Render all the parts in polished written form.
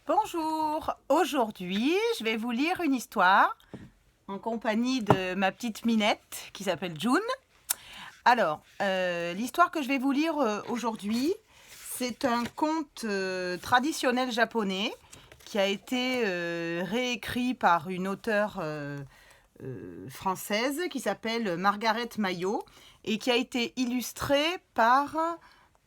Bonjour, aujourd'hui je vais vous lire une histoire en compagnie de ma petite Minette qui s'appelle June. Alors, l'histoire que je vais vous lire aujourd'hui, c'est un conte traditionnel japonais qui a été réécrit par une auteure française qui s'appelle Margaret Maillot et qui a été illustré par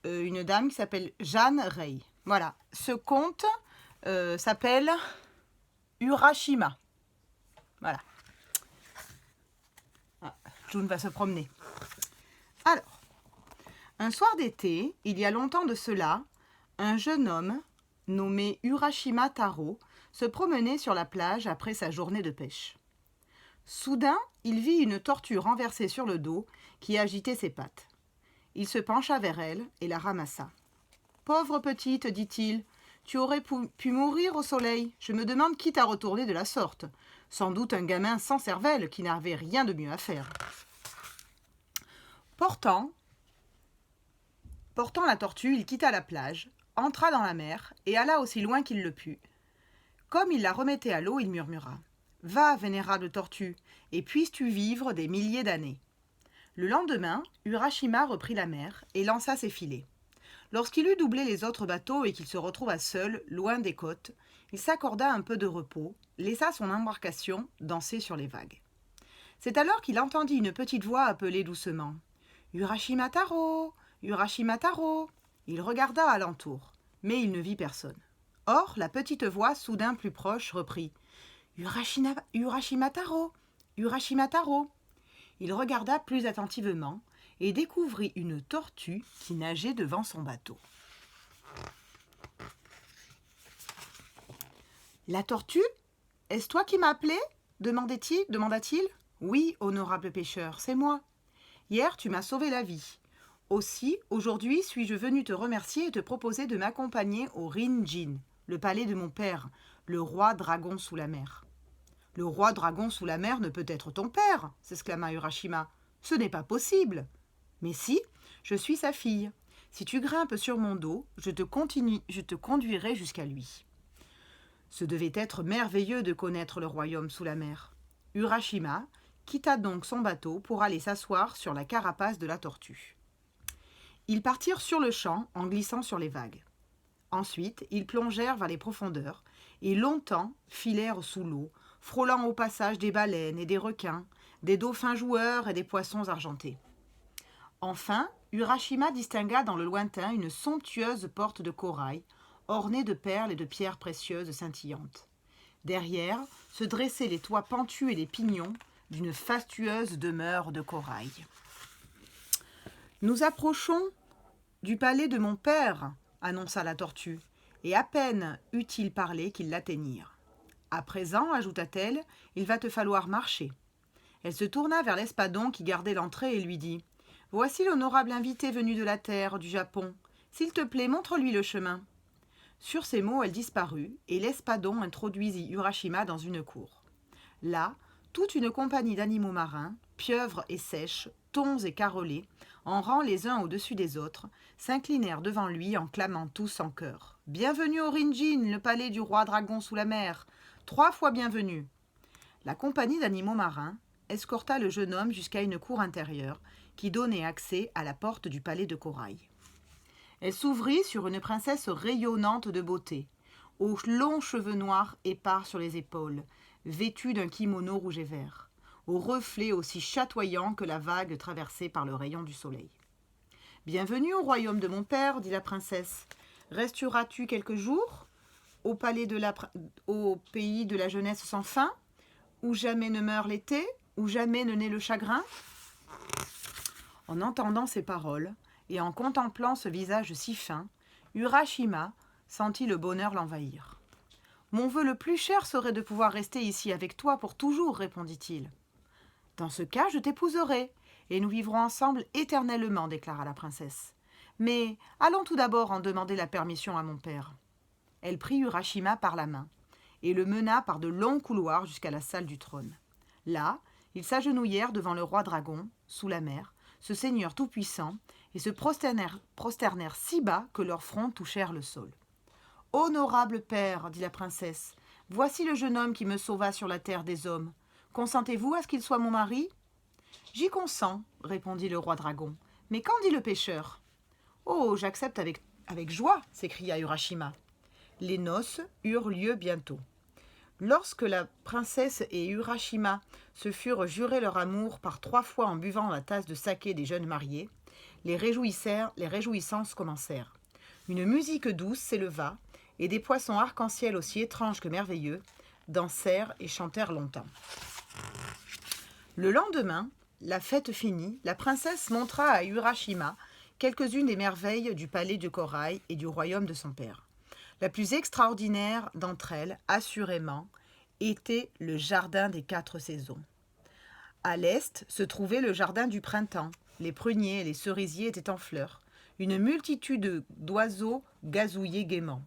une dame qui s'appelle Jeanne Rey. Voilà, ce conte s'appelle Urashima. Voilà. Ah, June va se promener. Alors, un soir d'été, il y a longtemps de cela, un jeune homme nommé Urashima Taro se promenait sur la plage après sa journée de pêche. Soudain, il vit une tortue renversée sur le dos qui agitait ses pattes. Il se pencha vers elle et la ramassa. « Pauvre petite, dit-il, tu aurais pu mourir au soleil. Je me demande qui t'a retourné de la sorte. Sans doute un gamin sans cervelle qui n'avait rien de mieux à faire. » Portant la tortue, il quitta la plage, entra dans la mer et alla aussi loin qu'il le put. Comme il la remettait à l'eau, il murmura « Va, vénérable tortue, et puisses-tu vivre des milliers d'années. » Le lendemain, Urashima reprit la mer et lança ses filets. Lorsqu'il eut doublé les autres bateaux et qu'il se retrouva seul, loin des côtes, il s'accorda un peu de repos, laissa son embarcation danser sur les vagues. C'est alors qu'il entendit une petite voix appeler doucement « Urashima Taro, Urashima Taro !» Il regarda alentour, mais il ne vit personne. Or, la petite voix, soudain plus proche, reprit « Urashima Taro, Urashima Taro !» Il regarda plus attentivement et découvrit une tortue qui nageait devant son bateau. « La tortue ? Est-ce toi qui m'as appelé ? demanda-t-il. « Oui, honorable pêcheur, c'est moi. Hier, tu m'as sauvé la vie. Aussi, aujourd'hui, suis-je venu te remercier et te proposer de m'accompagner au Rinjin, le palais de mon père, le roi dragon sous la mer. »« Le roi dragon sous la mer ne peut être ton père, s'exclama Urashima. Ce n'est pas possible. »« Mais si, je suis sa fille. Si tu grimpes sur mon dos, je te conduirai jusqu'à lui. » Ce devait être merveilleux de connaître le royaume sous la mer. Urashima quitta donc son bateau pour aller s'asseoir sur la carapace de la tortue. Ils partirent sur-le-champ en glissant sur les vagues. Ensuite, ils plongèrent vers les profondeurs et longtemps filèrent sous l'eau, frôlant au passage des baleines et des requins, des dauphins joueurs et des poissons argentés. Enfin, Urashima distingua dans le lointain une somptueuse porte de corail, ornée de perles et de pierres précieuses scintillantes. Derrière se dressaient les toits pentus et les pignons d'une fastueuse demeure de corail. « Nous approchons du palais de mon père, annonça la tortue, et à peine eut-il parlé qu'ils l'atteignirent. À présent, ajouta-t-elle, il va te falloir marcher. Elle se tourna vers l'espadon qui gardait l'entrée et lui dit « Voici l'honorable invité venu de la terre, du Japon. S'il te plaît, montre-lui le chemin. » Sur ces mots, elle disparut, et l'espadon introduisit Urashima dans une cour. Là, toute une compagnie d'animaux marins, pieuvres et sèches, thons et carolés, en rang les uns au-dessus des autres, s'inclinèrent devant lui en clamant tous en chœur. « Bienvenue au Rinjin, le palais du roi dragon sous la mer. 3 fois bienvenue. » La compagnie d'animaux marins escorta le jeune homme jusqu'à une cour intérieure qui donnait accès à la porte du palais de corail. Elle s'ouvrit sur une princesse rayonnante de beauté, aux longs cheveux noirs épars sur les épaules, vêtue d'un kimono rouge et vert, aux reflets aussi chatoyants que la vague traversée par le rayon du soleil. « Bienvenue au royaume de mon père, dit la princesse. Resteras-tu quelques jours au pays de la jeunesse sans fin, où jamais ne meurt l'été, où jamais ne naît le chagrin ?» En entendant ces paroles, et en contemplant ce visage si fin, Urashima sentit le bonheur l'envahir. « Mon vœu le plus cher serait de pouvoir rester ici avec toi pour toujours, répondit-il. « Dans ce cas, je t'épouserai, et nous vivrons ensemble éternellement, déclara la princesse. Mais allons tout d'abord en demander la permission à mon père. » Elle prit Urashima par la main, et le mena par de longs couloirs jusqu'à la salle du trône. Là, ils s'agenouillèrent devant le roi dragon, sous la mer, ce seigneur tout-puissant, et se prosternèrent si bas que leurs fronts touchèrent le sol. Honorable père, dit la princesse, voici le jeune homme qui me sauva sur la terre des hommes. Consentez-vous à ce qu'il soit mon mari ? J'y consens, répondit le roi dragon. Mais qu'en dit le pêcheur ? Oh, j'accepte avec joie, s'écria Urashima. Les noces eurent lieu bientôt. Lorsque la princesse et Urashima se furent jurés leur amour par 3 fois en buvant la tasse de saké des jeunes mariés, les réjouissances commencèrent. Une musique douce s'éleva, et des poissons arc-en-ciel aussi étranges que merveilleux dansèrent et chantèrent longtemps. Le lendemain, la fête finie, la princesse montra à Urashima quelques-unes des merveilles du palais du corail et du royaume de son père. La plus extraordinaire d'entre elles, assurément, était le jardin des 4 saisons. À l'est se trouvait le jardin du printemps. Les pruniers et les cerisiers étaient en fleurs. Une multitude d'oiseaux gazouillaient gaiement.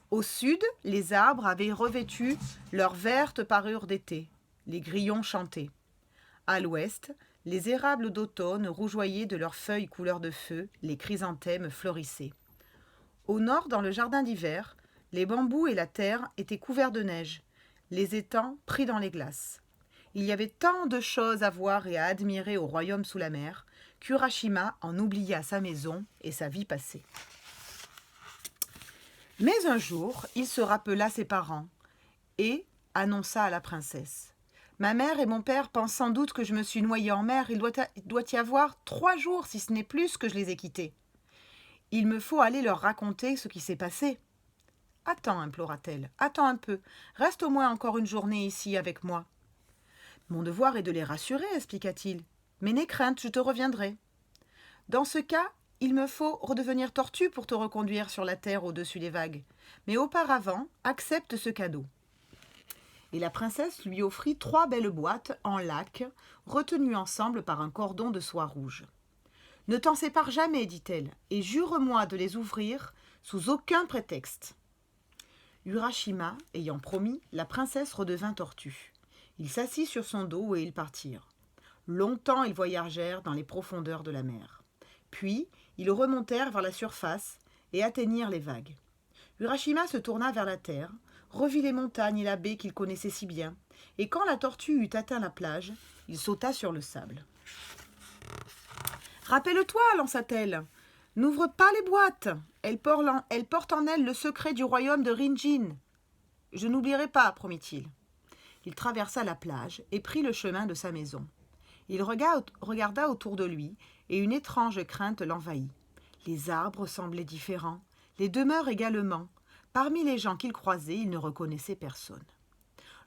Au sud, les arbres avaient revêtu leur verte parure d'été. Les grillons chantaient. À l'ouest, les érables d'automne rougeoyaient de leurs feuilles couleur de feu, les chrysanthèmes florissaient. Au nord, dans le jardin d'hiver, les bambous et la terre étaient couverts de neige, les étangs pris dans les glaces. Il y avait tant de choses à voir et à admirer au royaume sous la mer qu'Urashima en oublia sa maison et sa vie passée. Mais un jour, il se rappela ses parents et annonça à la princesse. « Ma mère et mon père pensent sans doute que je me suis noyée en mer. Il doit y avoir 3 jours, si ce n'est plus, que je les ai quittés. Il me faut aller leur raconter ce qui s'est passé. » « Attends, implora-t-elle, attends un peu. Reste au moins encore une journée ici avec moi. »« Mon devoir est de les rassurer, expliqua-t-il. Mais n'aie crainte, je te reviendrai. Dans ce cas, il me faut redevenir tortue pour te reconduire sur la terre au-dessus des vagues. Mais auparavant, accepte ce cadeau. » Et la princesse lui offrit 3 belles boîtes en laque, retenues ensemble par un cordon de soie rouge. « Ne t'en sépare jamais, dit-elle, et jure-moi de les ouvrir sous aucun prétexte. » Urashima ayant promis, la princesse redevint tortue. Il s'assit sur son dos et ils partirent. Longtemps ils voyagèrent dans les profondeurs de la mer. Puis ils remontèrent vers la surface et atteignirent les vagues. Urashima se tourna vers la terre, revit les montagnes et la baie qu'il connaissait si bien, et quand la tortue eut atteint la plage, il sauta sur le sable. « Rappelle-toi, lança-t-elle, n'ouvre pas les boîtes. Elle porte en elle le secret du royaume de Rinjin. »« Je n'oublierai pas, promit-il. » Il traversa la plage et prit le chemin de sa maison. Il regarda autour de lui, et une étrange crainte l'envahit. Les arbres semblaient différents, les demeures également. Parmi les gens qu'il croisait, il ne reconnaissait personne.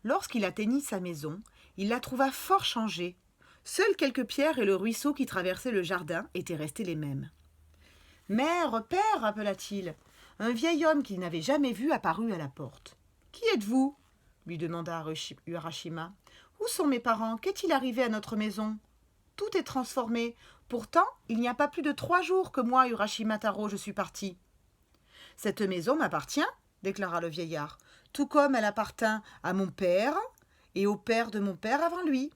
Lorsqu'il atteignit sa maison, il la trouva fort changée. Seules quelques pierres et le ruisseau qui traversait le jardin étaient restés les mêmes. « Mère, père, appela-t-il. Un vieil homme qu'il n'avait jamais vu apparut à la porte. « Qui êtes-vous » lui demanda Urashima. « Où sont mes parents ? Qu'est-il arrivé à notre maison ? Tout est transformé. Pourtant, il n'y a pas plus de 3 jours que moi, Urashima Taro, je suis parti. »« Cette maison m'appartient, déclara le vieillard, tout comme elle appartint à mon père et au père de mon père avant lui.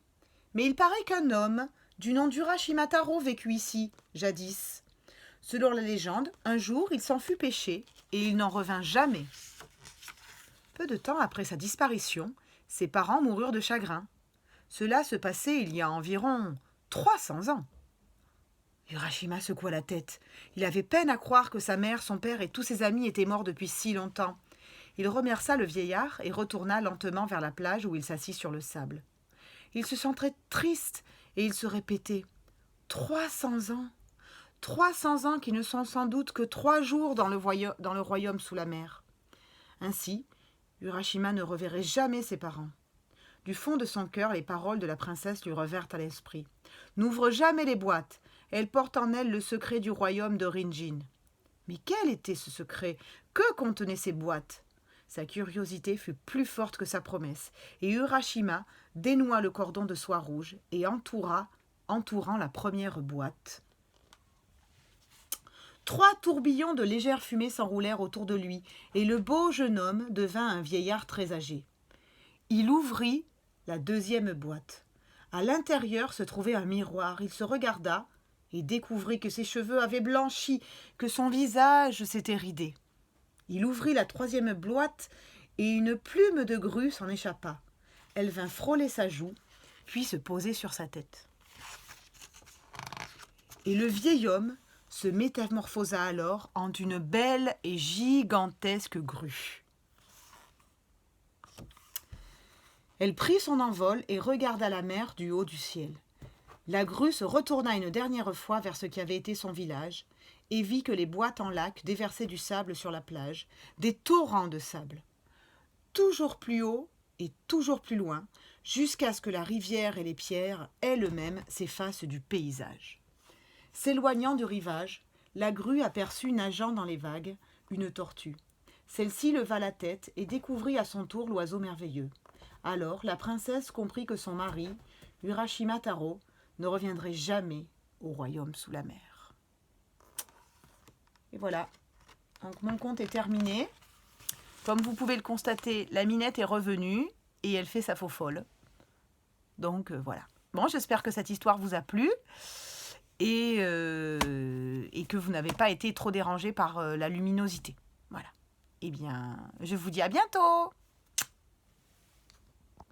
Mais il paraît qu'un homme du nom d'Urashima Taro vécut ici, jadis. Selon la légende, un jour, il s'en fut pêché et il n'en revint jamais. Peu de temps après sa disparition, ses parents moururent de chagrin. Cela se passait il y a environ 300 ans. Urashima secoua la tête. Il avait peine à croire que sa mère, son père et tous ses amis étaient morts depuis si longtemps. Il remercia le vieillard et retourna lentement vers la plage où il s'assit sur le sable. Il se sentait triste et il se répétait « 300 ans ! 300 ans qui ne sont sans doute que 3 jours dans le royaume sous la mer. » Ainsi, Urashima ne reverrait jamais ses parents. Du fond de son cœur, les paroles de la princesse lui revinrent à l'esprit. « N'ouvre jamais les boîtes. Elle porte en elle le secret du royaume de Rinjin. » Mais quel était ce secret ? Que contenaient ces boîtes ? Sa curiosité fut plus forte que sa promesse, et Urashima dénoua le cordon de soie rouge et entourant la première boîte. 3 tourbillons de légère fumée s'enroulèrent autour de lui, et le beau jeune homme devint un vieillard très âgé. Il ouvrit la 2e boîte. À l'intérieur se trouvait un miroir. Il se regarda et découvrit que ses cheveux avaient blanchi, que son visage s'était ridé. Il ouvrit la 3e boîte et une plume de grue s'en échappa. Elle vint frôler sa joue, puis se poser sur sa tête. Et le vieil homme se métamorphosa alors en une belle et gigantesque grue. Elle prit son envol et regarda la mer du haut du ciel. La grue se retourna une dernière fois vers ce qui avait été son village et vit que les boîtes en lac déversaient du sable sur la plage, des torrents de sable. Toujours plus haut et toujours plus loin, jusqu'à ce que la rivière et les pierres elles-mêmes s'effacent du paysage. S'éloignant du rivage, la grue aperçut nageant dans les vagues une tortue. Celle-ci leva la tête et découvrit à son tour l'oiseau merveilleux. Alors la princesse comprit que son mari, Urashima Taro, ne reviendrait jamais au royaume sous la mer. Et voilà, donc mon conte est terminé. Comme vous pouvez le constater, la Minette est revenue et elle fait sa faux folle. Donc voilà. Bon, j'espère que cette histoire vous a plu et que vous n'avez pas été trop dérangé par la luminosité. Voilà. Eh bien, je vous dis à bientôt!